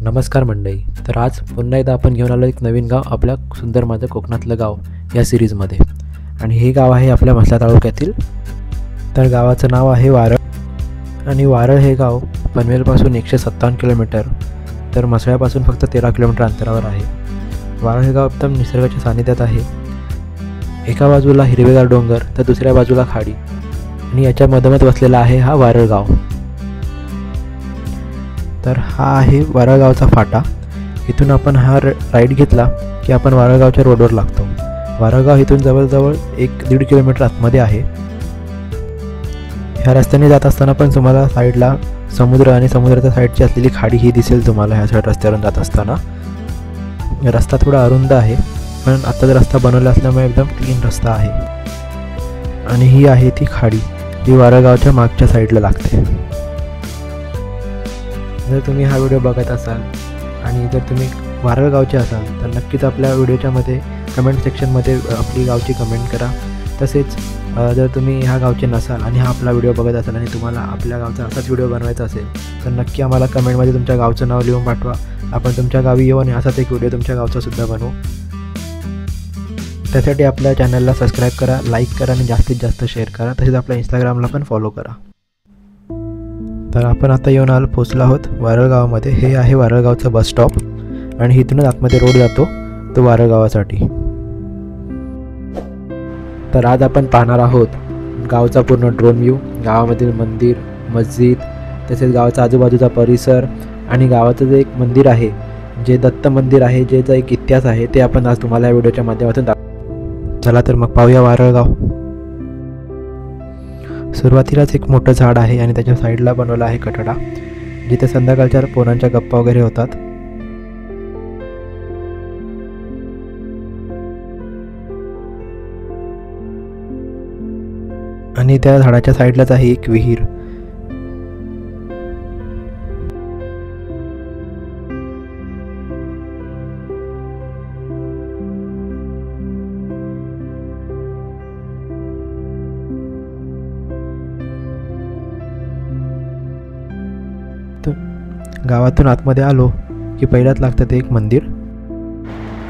नमस्कार मंडळी. तर आज पुन्हा एकदा आपण घेऊन आलो एक नवीन गाव आपल्या सुंदर माझं कोकणातलं गाव या सिरीजमध्ये. आणि हे गाव आहे आपल्या म्हसळा तालुक्यातील. तर गावाचं नाव आहे वारळ. आणि वारळ हे गाव पनवेलपासून 157 किलोमीटर तर म्हसळ्यापासून फक्त 13 किलोमीटर अंतरावर आहे. वारळ हे गाव एकदम निसर्गाच्या सानिध्यात आहे. एका बाजूला हिरवेगार डोंगर तर दुसऱ्या बाजूला खाडी आणि याच्या मधोमध वसलेला आहे हा वारळ गाव. तर हा आहे वारळगावचा फाटा. इथून आपण हा राईड घेतला की आपण वारळगावच्या रोडवर लागतो. वारळगाव इथून जवळजवळ 1-1.5 किलोमीटर आतमध्ये आहे. ह्या रस्त्याने जात असताना पण तुम्हाला साईडला समुद्र आणि समुद्राच्या साईडची असलेली खाडी ही दिसेल तुम्हाला ह्या साईड रस्त्यावरून जात असताना. रस्ता थोडा अरुंद आहे पण आत्ताच रस्ता बनवला असल्यामुळे एकदम क्लीन रस्ता आहे. आणि ही आहे ती खाडी जी वारळगावच्या मागच्या साईडला लागते. जर तुम्ही हा व्हिडिओ बघत असाल आणि जर तुम्ही वारळगावचे असाल तर नक्कीच आपल्या व्हिडिओच्या मध्ये कमेंट सेक्शनमध्ये आपली गावची कमेंट करा. तसेच जर तुम्ही ह्या गावचे नसाल आणि हा आपला व्हिडिओ बघत असाल आणि तुम्हाला आपल्या गावचा असाच व्हिडिओ बनवायचा असेल तर नक्की आम्हाला कमेंटमध्ये तुमच्या गावचं नाव लिहून पाठवा. आपण तुमच्या गावी येऊ आणि असाच एक व्हिडिओ तुमच्या गावचासुद्धा बनवू. त्यासाठी आपल्या चॅनलला सबस्क्राईब करा, लाईक करा आणि जास्तीत जास्त शेअर करा. तसेच आपल्या इंस्टाग्रामला पण फॉलो करा. तर आपण आता येऊन पोचलो आहोत वारळगावामध्ये. हे आहे वारळगावचं बस स्टॉप आणि इथूनच आतमध्ये रोड जातो तो वारळगावासाठी. तर आज आपण पाहणार आहोत गावचा पूर्ण ड्रोन व्ह्यू, गावामधील मंदिर, मस्जिद, तसेच गावाचा आजूबाजूचा परिसर आणि गावाचं जे एक मंदिर आहे जे दत्त मंदिर आहे, ज्याचा एक इतिहास आहे ते आपण आज तुम्हाला या व्हिडिओच्या माध्यमातून चला तर मग पाहूया वारळगाव. सुरुवातीलाच एक मोठं झाड आहे आणि त्याच्या साईडला बनवला आहे कठडा जिथे संध्याकाळच्या पोरांच्या गप्पा वगैरे होतात. आणि त्या झाडाच्या साईडलाच आहे एक विहीर. गावातून आतमध्ये आलो की पहिल्याच लागतं ते एक मंदिर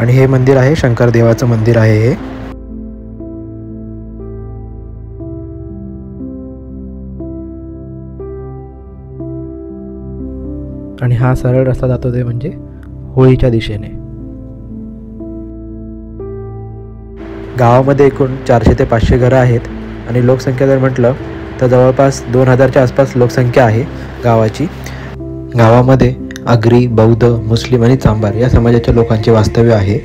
आणि हे मंदिर आहे शंकर देवाचं मंदिर आहे हे. आणि हा सरळ रस्ता जातो ते म्हणजे होळीच्या दिशेने. गावामध्ये एकूण 400 ते 500 घरं आहेत आणि लोकसंख्या जर म्हटलं तर जवळपास 2000च्या आसपास लोकसंख्या आहे गावाची. गावामध्ये आगरी, बौद्ध, मुस्लिम आणि चांभार या समाजाच्या लोकांचे वास्तव्य आहे.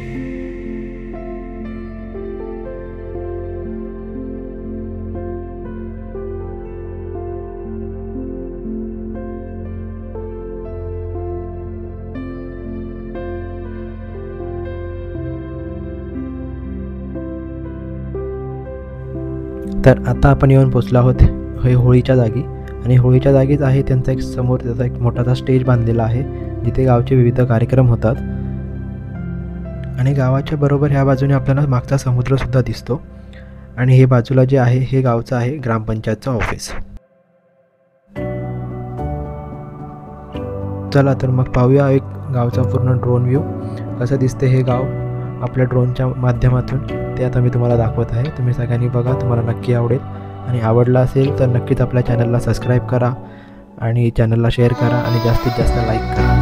तर आता आपण येऊन पोचलो आहोत हे होळीच्या जागी. आणि होळीच्या जागीच आहे त्यांचा एक समोर त्याचा एक मोठासा स्टेज बांधलेला आहे जिथे गावचे विविध कार्यक्रम होतात. आणि गावाच्या बरोबर ह्या बाजूने आपल्याला मागचा समुद्रसुद्धा दिसतो. आणि हे बाजूला जे आहे हे गावचं आहे ग्रामपंचायतचं ऑफिस. चला तर मग पाहूया एक गावचा पूर्ण ड्रोन व्ह्यू कसं दिसते हे गाव आपल्या ड्रोनच्या माध्यमातून. ते आता मी तुम्हाला दाखवत आहे. तुम्ही सगळ्यांनी बघा, तुम्हाला नक्की आवडेल. आणि आवडला असेल तर नक्कीच आपल्या चॅनलला सबस्क्राईब करा आणि चॅनलला शेअर करा आणि जास्तीत जास्त लाईक करा.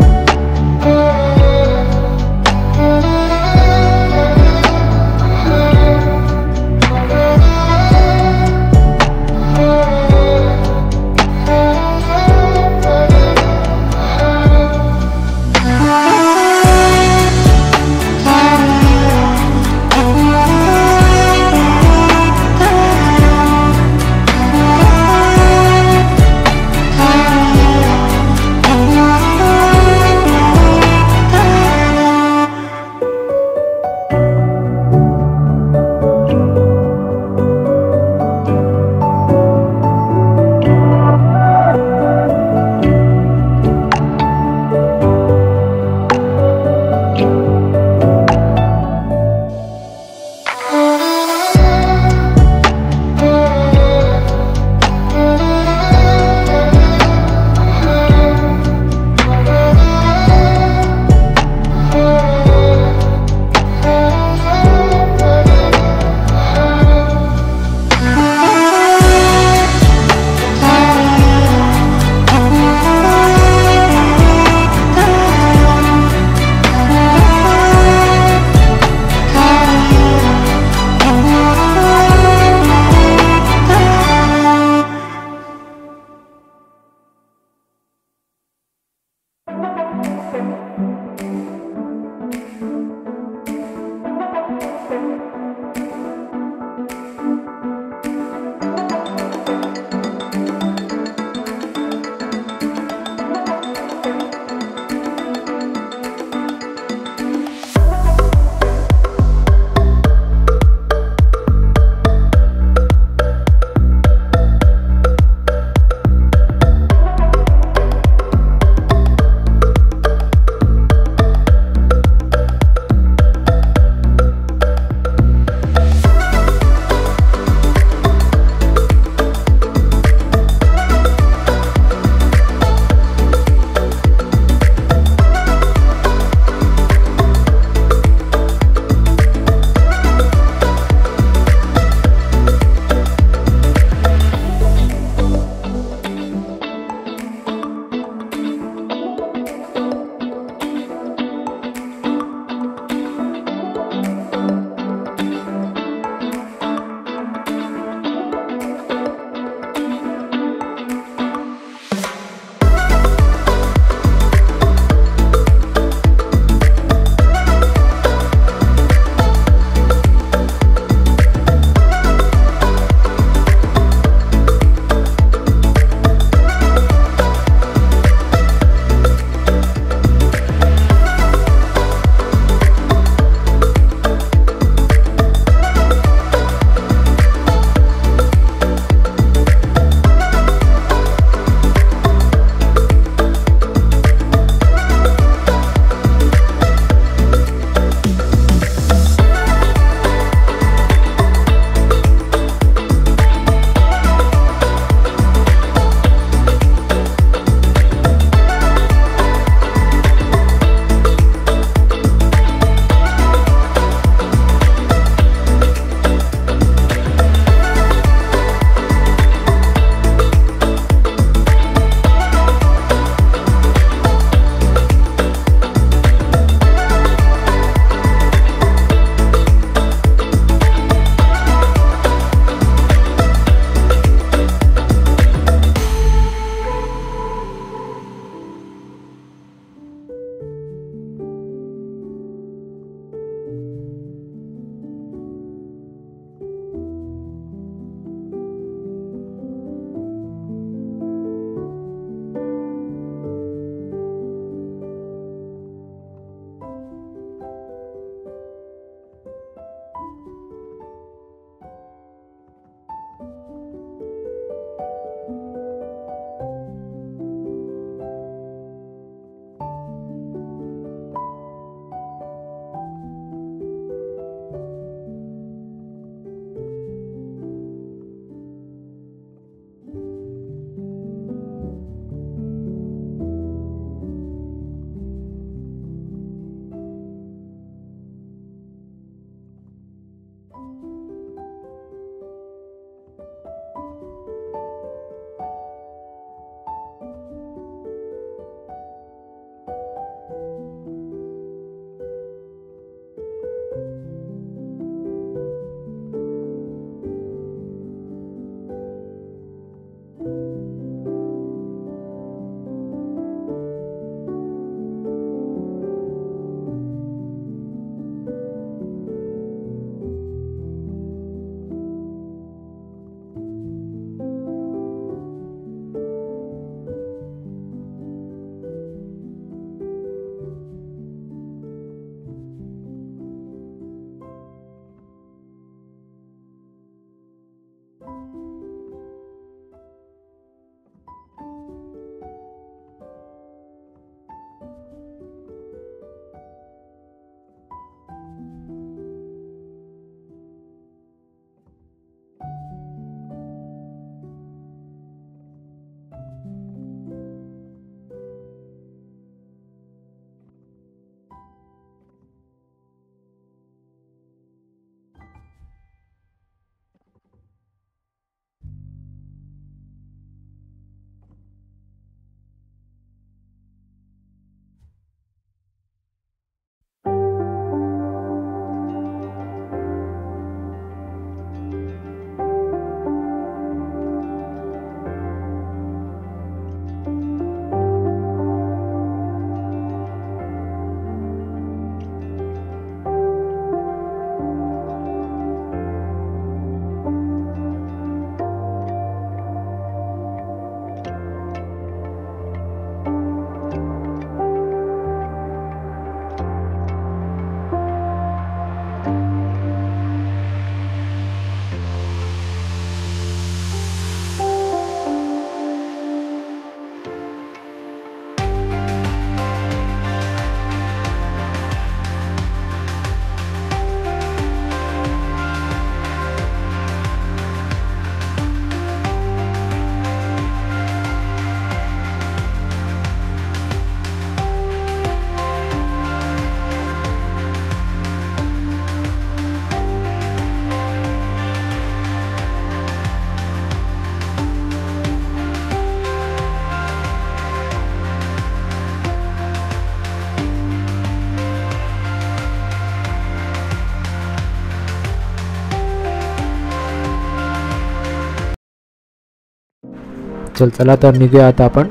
चला तर निघूया आता आपण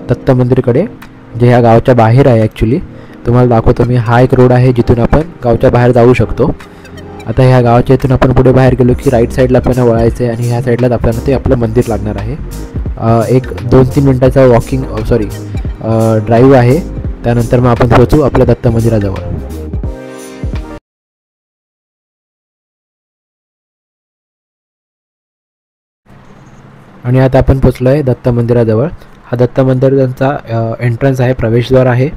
दत्त मंदिरकडे, जे ह्या गावाच्या बाहेर आहे. ॲक्च्युली तुम्हाला दाखवतो मी. हा एक रोड आहे जिथून आपण गावच्या बाहेर जाऊ शकतो. आता ह्या गावाच्या इथून आपण पुढे बाहेर गेलो की राईट साईडला आपल्याला वळायचं आहे आणि ह्या साईडलाच आपल्याला ते आपलं मंदिर लागणार आहे. एक 2-3 मिनटाचा ड्राईव्ह आहे. त्यानंतर मग आपण पोहोचू आपल्या दत्त मंदिराजवळ. आणि आता आपण पोचलो आहे दत्त मंदिराजवळ. हा दत्त मंदिराचा एंट्रन्स आहे, प्रवेशद्वार आहे.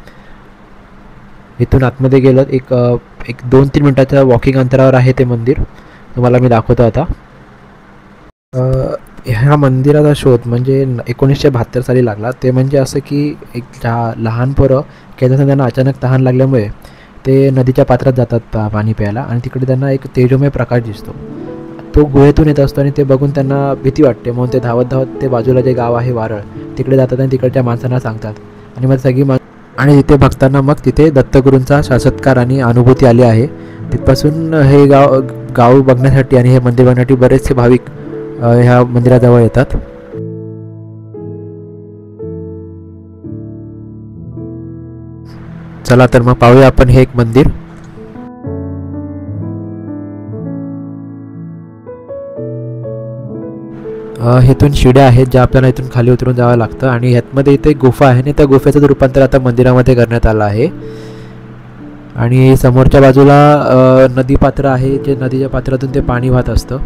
इथून आतमध्ये गेलं एक 2-3 मिनटाच्या वॉकिंग अंतरावर आहे ते मंदिर. तुम्हाला मी दाखवतो आता. ह्या मंदिराचा शोध म्हणजे 1972 साली लागला. ते म्हणजे असं की एक लहान पोरं केदारनाथ त्यांना अचानक तहान लागल्यामुळे ते नदीच्या पात्रात जातात पाणी प्यायला आणि तिकडे त्यांना एक तेजोमय प्रकाश दिसतो. तो गुहेतून येत असतो आणि ते बघून त्यांना भीती वाटते, म्हणून ते धावत धावत ते बाजूला जे गाव आहे वारळ तिकडे जातात आणि तिकडच्या माणसांना सांगतात. आणि मग आणि तिथे बघताना मग तिथे दत्तगुरूंचा साक्षात्कार आणि अनुभूती आली आहे. तिथपासून हे गाव बघण्यासाठी आणि हे मंदिर बघण्यासाठी बरेचसे भाविक ह्या मंदिराजवळ येतात. चला तर मग पाहूया आपण हे एक मंदिर. हेतून शिड्या आहेत ज्या आपल्याला इथून खाली उतरून जावं लागतं आणि ह्यातमध्ये इथे गुफा आहे आणि त्या गुफेचं रूपांतर आता मंदिरामध्ये करण्यात आलं आहे. आणि समोरच्या बाजूला नदीपात्र आहे, जे नदीच्या पात्रातून ते पाणी वाहत असतं.